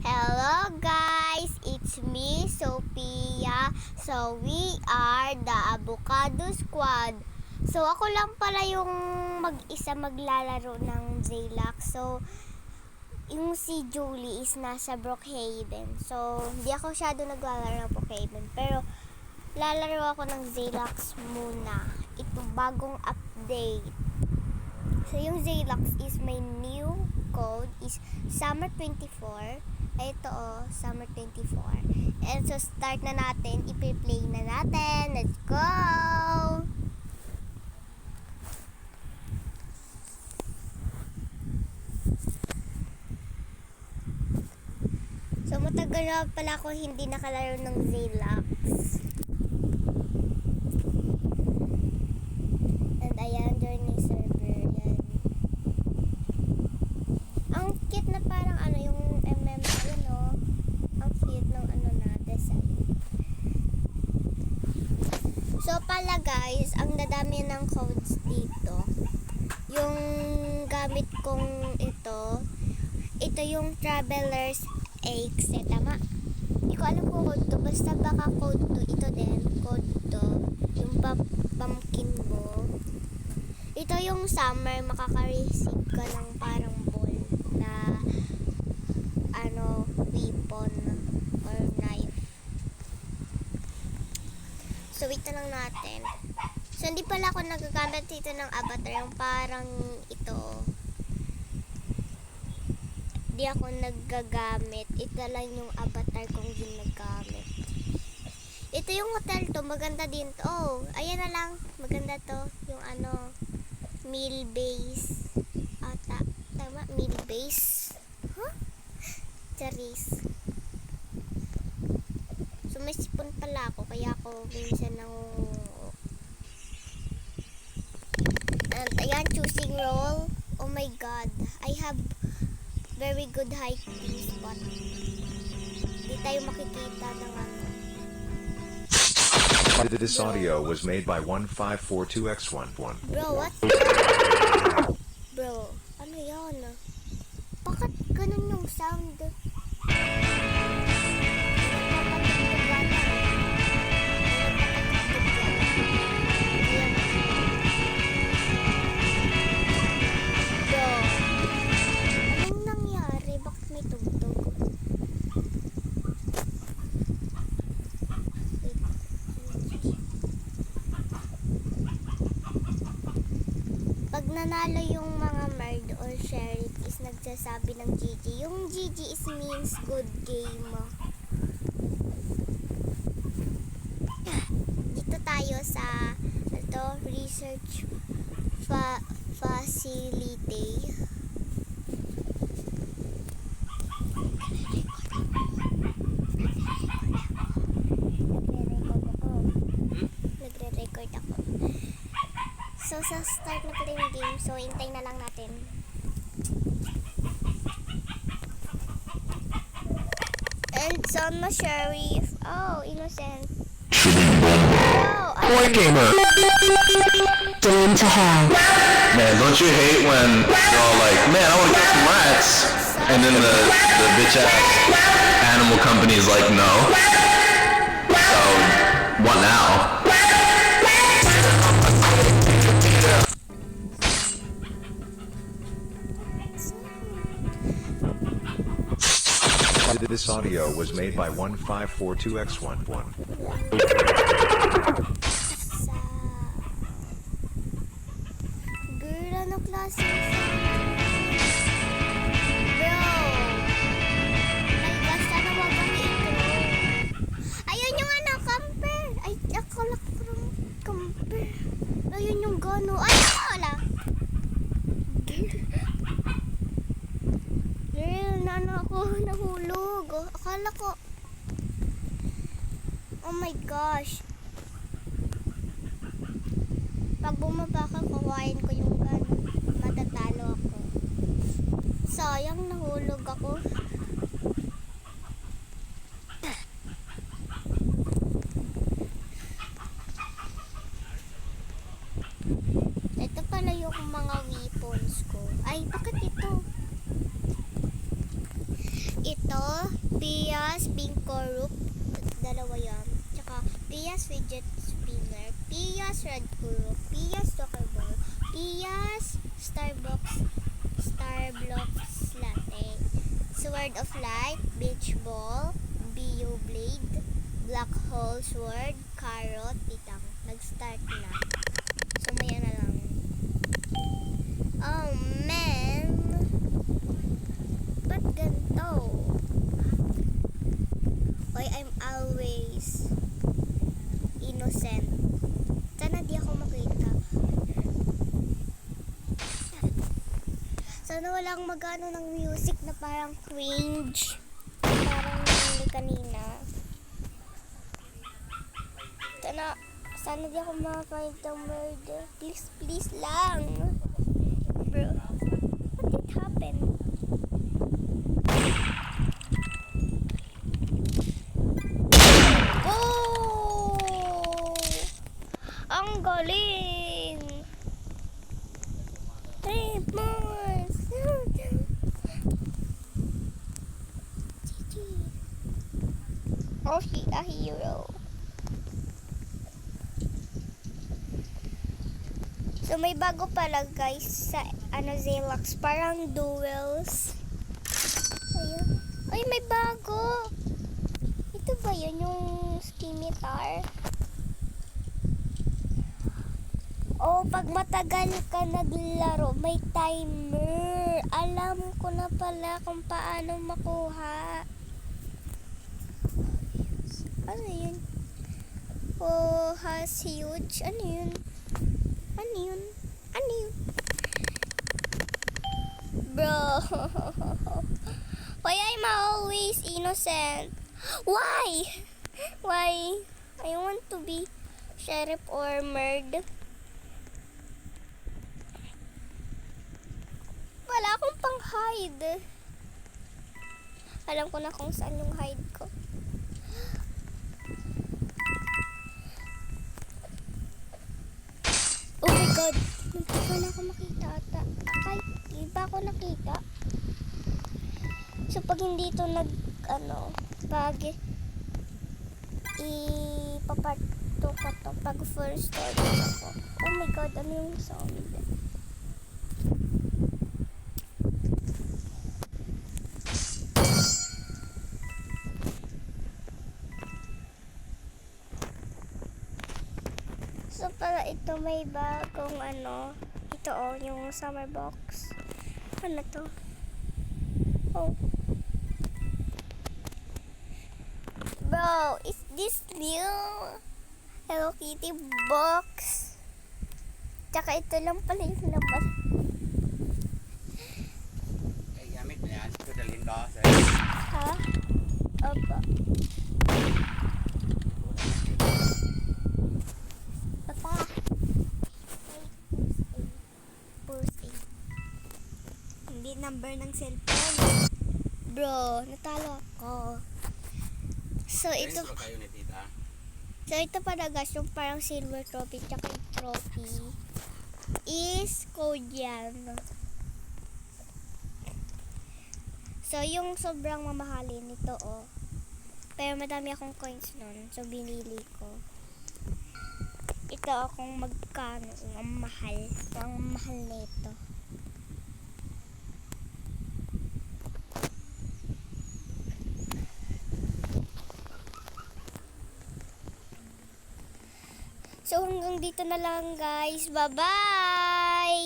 Hello guys, it's me, Sophia. So we are the Avocado Squad. So ako lang pala yung mag-isa maglalaro ng Zaylax. So yung si Julie is nasa Brookhaven. So hindi ako masyado naglalaro ng Brookhaven. Pero lalaro ako ng Zaylax muna. Ito bagong update. So yung Zaylax is my new code is Summer 24. Ito Summer 24. And so start na natin, i-play na natin. Let's go! So matagal na pala ako hindi nakalaro ng Zaylax. And ayan, joining server. Yan. Ang cute na parang yung MM, ang cute ng na design. So pala guys, ang dadami ng codes dito. Yung gamit kong ito yung Traveler's Eggs, tama? Hindi ko alam kung code to, basta baka code to, ito din, code to, yung pumpkin mo. Ito yung summer, makaka-receive ka ng parang ball na weapon or knife. So wait na lang natin. So hindi pala ako nagagamit dito ng avatar, yung parang ito. Hindi ako nagagamit. Ito lang yung avatar kong ginagamit. Ito yung hotel to, maganda din to. Oh, ayan na lang, maganda to. Yung meal base. Tama, meal base. Huh? Charis. So may sipon pala ako, kaya ako minsan and ayan, choosing role. Oh my god, I have very good hiking spot. Hindi tayo makikita ng This audio was made by 1542X11. Bro, what? Bro, ano yan? Bakit ganun yung sound? Bro, anong nangyari? Bakit may tugtog? Pag nanalo yung mga merd or sheriff is nagsasabi ng GG. Yung GG is means good game. Dito tayo sa research facility. Nagre-record ako. So, sa start na pala yung game. So, hintay na lang natin. And son na sheriff. Oh, innocent. Oh, Boy gamer. Down to hell. Man, don't you hate when they're all like, man, I want to get some rats, and then the bitch ass animal company is like, no. So, what now? This audio was made by 1542X11. Girl, ano klase yung sound? Bro! My gosh, sana wag kang i-intro. Ayun yung camper! Ay, akala ko parang camper. Ayun yung gano. Ay, wala! Girl, ako nahulog. Akala ko. Oh my gosh. Pag bumaba ka, kuhain ko yung gun. Matatalo ako. Sayang, nahulog ako. Ito pala yung mga weapons ko. Ay, bakit ito? Ito, Pia's Pink Corrupt. Dalawa yan. Tsaka Pia's Fidget Spinner. Pia's Red Corrupt. Pia's Soccer Ball. Pia's Starbucks Latte. Sword of Light. Beach Ball. Bio Blade. Black Hole Sword. Carrot. Titang. Nag-start na. So may na lang. Oh man. Ba't ganito? Oy, I'm always innocent. Sana di ako makita. Sana walang magano ng music na parang cringe. Parang ni kanina. Sana di ako makafind the murder. Please, please lang. Bro, what did happen? Oh! Ang galing! 3 points! GG! Oh, she a hero. So, may bago pala guys sa Zelax. Parang duels. Ayun. Ay, may bago! Ito ba yun yung skimitar? Oh, pag matagal ka naglaro, may timer. Alam ko na pala kung paano makuha. Ano yun? Oh, has huge. Ano yun? Ano yun? Ano yun? Bro. Why I'm always innocent? Why? Why? I want to be sheriff or murd. Wala akong pang hide. Alam ko na kung saan yung hide ko. Oh my god! Hindi ko na ako makita ata. Akay, di ba ako nakita? So pag hindi ito pag ipaparto ko to, pag first story ako. Oh my god, ano yung sound? So para ito may bagong ito yung summer box. Ano to? Oh. Bro, is this new Hello Kitty box? Tsaka ito lang pala yung labas. Ay, gamit mo yan. Ito dalhin ko. Ha? Opo. Papa. Pulse A. Hindi number ng cellphone. Bro, natalo ako. So ito kayo ni tita. So ito pala guys, yung parang silver trophy tsaka yung trophy is code yan. So yung sobrang mamahalin nito pero madami akong coins nun, so binili ko. Ito akong magkano ang mahal nito. So hanggang dito na lang guys. Bye-bye!